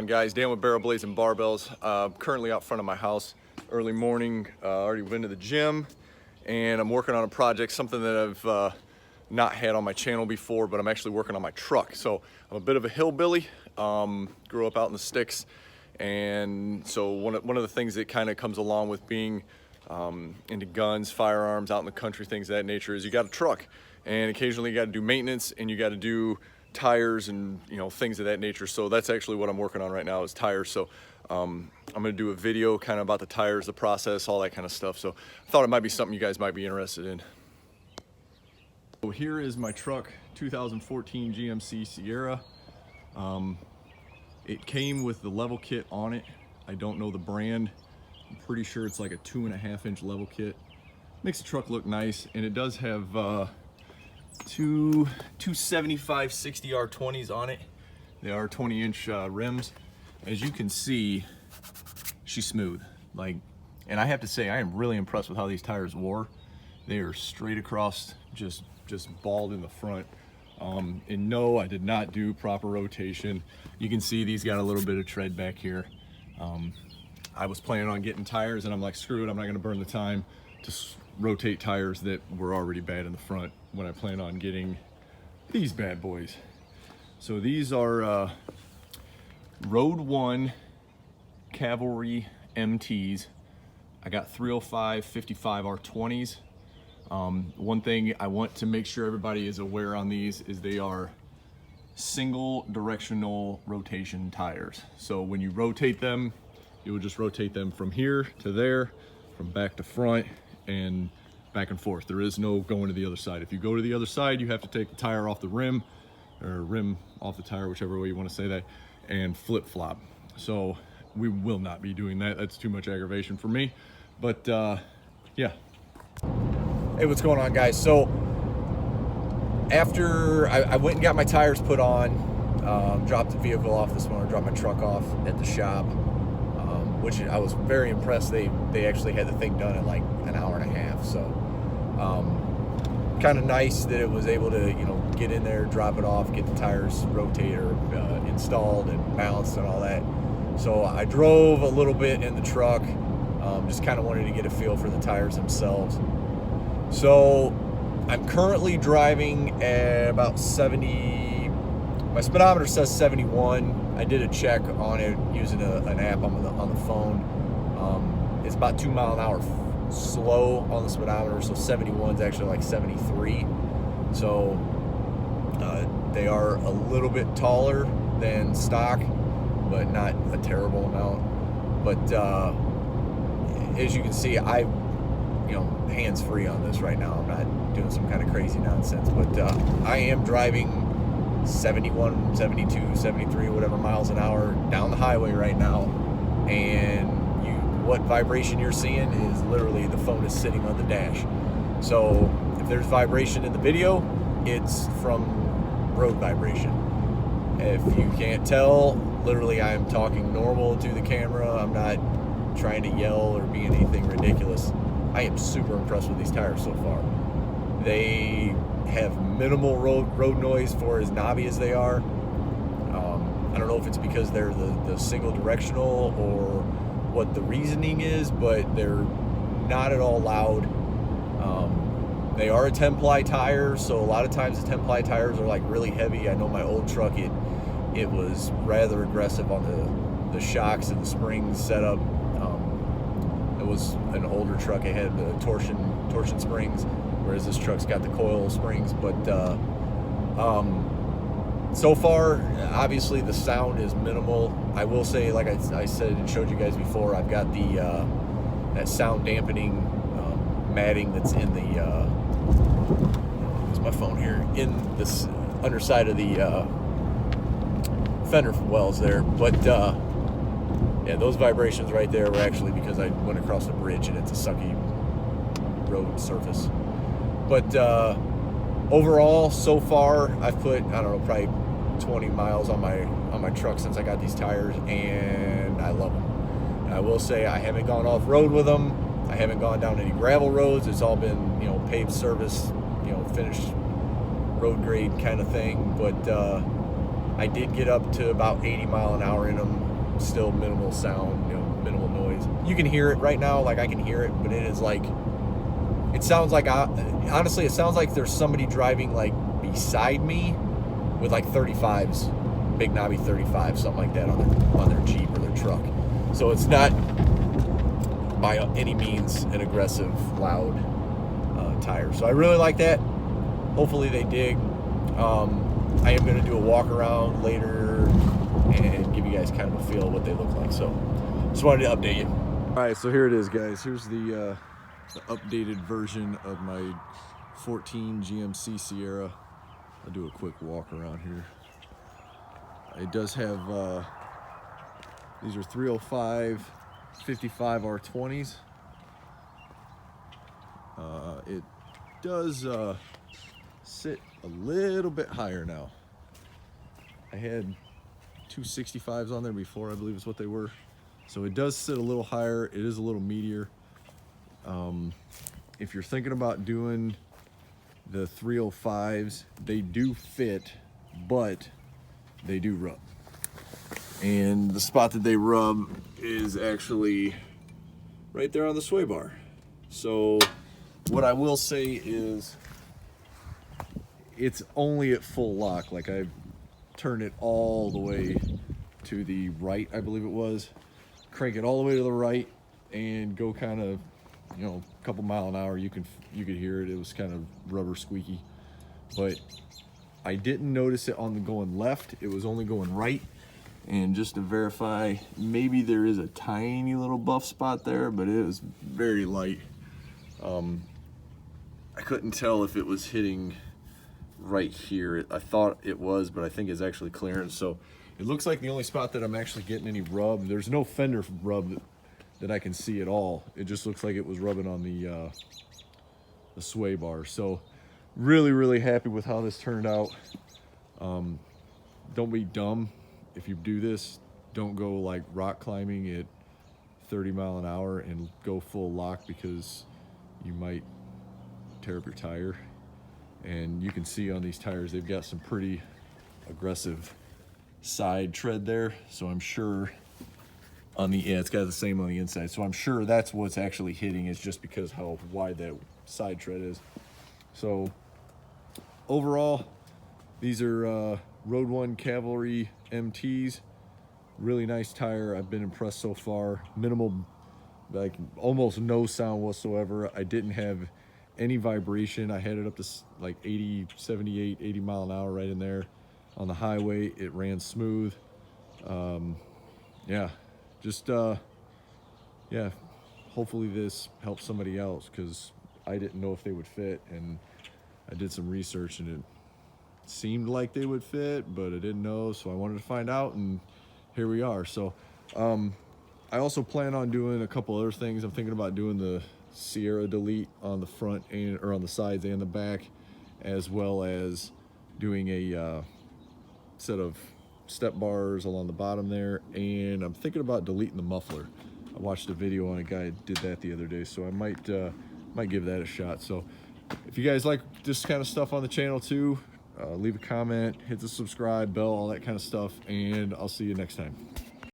Guys, Dan with Barrel Blazing Barbells. Currently out front of my house, early morning. Already been to the gym, and I'm working on a project, something that I've not had on my channel before, but I'm actually working on my truck. So I'm a bit of a hillbilly. Grew up out in the sticks, and so one of the things that kind of comes along with being into guns, firearms, out in the country, things of that nature, is you got a truck, and occasionally you got to do maintenance, and you got to do tires and things of that nature. So that's actually what I'm working on right now, is tires. So I'm gonna do a video kind of about the tires, the process, all that kind of stuff. So I thought it might be something you guys might be interested in. So here is my truck, 2014 GMC Sierra. It came with the level kit on it. I don't know the brand. I'm pretty sure it's like a 2.5 inch level kit. Makes the truck look nice, and it does have two 75/60 R20s on it. They are 20-inch rims. As you can see, she's smooth. And I have to say, I am really impressed with how these tires wore. They are straight across, just bald in the front. And no, I did not do proper rotation. You can see these got a little bit of tread back here. I was planning on getting tires, and I'm like, screw it, I'm not gonna burn the time to rotate tires that were already bad in the front when I plan on getting these bad boys. So these are Road One Cavalry MTs. I got 305 55 R20s. One thing I want to make sure everybody is aware on these is they are single directional rotation tires. So when you rotate them, you will just rotate them from here to there, from back to front, and back and forth. There is no going to the other side. If you go to the other side, you have to take the tire off the rim, or rim off the tire, whichever way you want to say that, and flip-flop. So we will not be doing that. That's too much aggravation for me. But yeah. Hey, what's going on, guys? So after I went and got my tires put on, dropped the vehicle off this morning, dropped my truck off at the shop, which I was very impressed. They actually had the thing done in like an hour and a half. So kind of nice that it was able to get in there, drop it off, get the tires rotated or installed and balanced and all that. So I drove a little bit in the truck, just kind of wanted to get a feel for the tires themselves. So I'm currently driving at about 70. My speedometer says 71. I did a check on it using an app on the phone. It's about 2 mile an hour slow on the speedometer, so 71 is actually like 73. So they are a little bit taller than stock, but not a terrible amount. But as you can see, I hands free on this right now. I'm not doing some kind of crazy nonsense, but I am driving 71, 72, 73, whatever miles an hour down the highway right now, and what vibration you're seeing is literally the phone is sitting on the dash. So if there's vibration in the video, it's from road vibration. If you can't tell, literally I'm talking normal to the camera. I'm not trying to yell or be anything ridiculous. I am super impressed with these tires so far. They have minimal road noise for as knobby as they are. I don't know if it's because they're the single directional or what the reasoning is, but they're not at all loud. They are a 10-ply tire, so a lot of times the 10-ply tires are like really heavy. I know my old truck, it was rather aggressive on the shocks and the springs setup. It was an older truck. It had the torsion springs, whereas this truck's got the coil springs. But so far, obviously the sound is minimal. I will say, like I said and showed you guys before, I've got the that sound dampening matting that's in the where's my phone here, in this underside of the fender wells there. But yeah, those vibrations right there were actually because I went across a bridge and it's a sucky road surface. But overall, so far, I've put, I don't know, probably 20 miles on my truck since I got these tires, and I love them. And I will say I haven't gone off-road with them. I haven't gone down any gravel roads. It's all been, paved service, finished road grade kind of thing. But I did get up to about 80 mile an hour in them still minimal sound, you know, minimal noise. You can hear it right now, like I can hear it, but it is like, it sounds like, honestly, it sounds like there's somebody driving like beside me with like 35s, big knobby 35, something like that on their Jeep or their truck. So it's not by any means an aggressive, loud tire. So I really like that. Hopefully they dig. I am going to do a walk around later and give you guys kind of a feel of what they look like. So just wanted to update you. All right, so here it is, guys. Here's the updated version of my 14 GMC Sierra. I'll do a quick walk around here. It does have, these are 305 55 R20s. It does sit a little bit higher now. I had 265s on there before, I believe is what they were. So it does sit a little higher. It is a little meatier. If you're thinking about doing the 305s, they do fit, but they do rub. And the spot that they rub is actually right there on the sway bar. So what I will say is it's only at full lock. Like I've turned it all the way to the right, I believe it was. Crank it all the way to the right and go kind of, you know, a couple mile an hour. You could hear it. It was kind of rubber squeaky. But I didn't notice it on the going left. It was only going right. And just to verify, maybe there is a tiny little buff spot there, but it was very light. I couldn't tell if it was hitting right here. I thought it was, but I think it's actually clearance. So it looks like the only spot that I'm actually getting any rub, there's no fender rub that I can see at all. It just looks like it was rubbing on the sway bar. So really, really happy with how this turned out. Don't be dumb. If you do this, don't go like rock climbing at 30 mile an hour and go full lock, because you might tear up your tire. And you can see on these tires, they've got some pretty aggressive side tread there. So I'm sure on the, yeah, it's got the same on the inside. So I'm sure that's what's actually hitting, is just because how wide that side tread is. So overall, these are Road One Cavalry MTs. Really nice tire. I've been impressed so far. Minimal, like almost no sound whatsoever. I didn't have any vibration. I had it up to like 80, 78, 80 mile an hour right in there. On the highway, it ran smooth. Yeah, just, yeah, hopefully this helps somebody else, because I didn't know if they would fit, and I did some research and it seemed like they would fit, but I didn't know, so I wanted to find out, and here we are. So I also plan on doing a couple other things. I'm thinking about doing the Sierra Delete on the front and or on the sides and the back, as well as doing a set of step bars along the bottom there, and I'm thinking about deleting the muffler. I watched a video on a guy that did that the other day, so I might give that a shot. So if you guys like this kind of stuff on the channel too, leave a comment, hit the subscribe bell, all that kind of stuff, and I'll see you next time.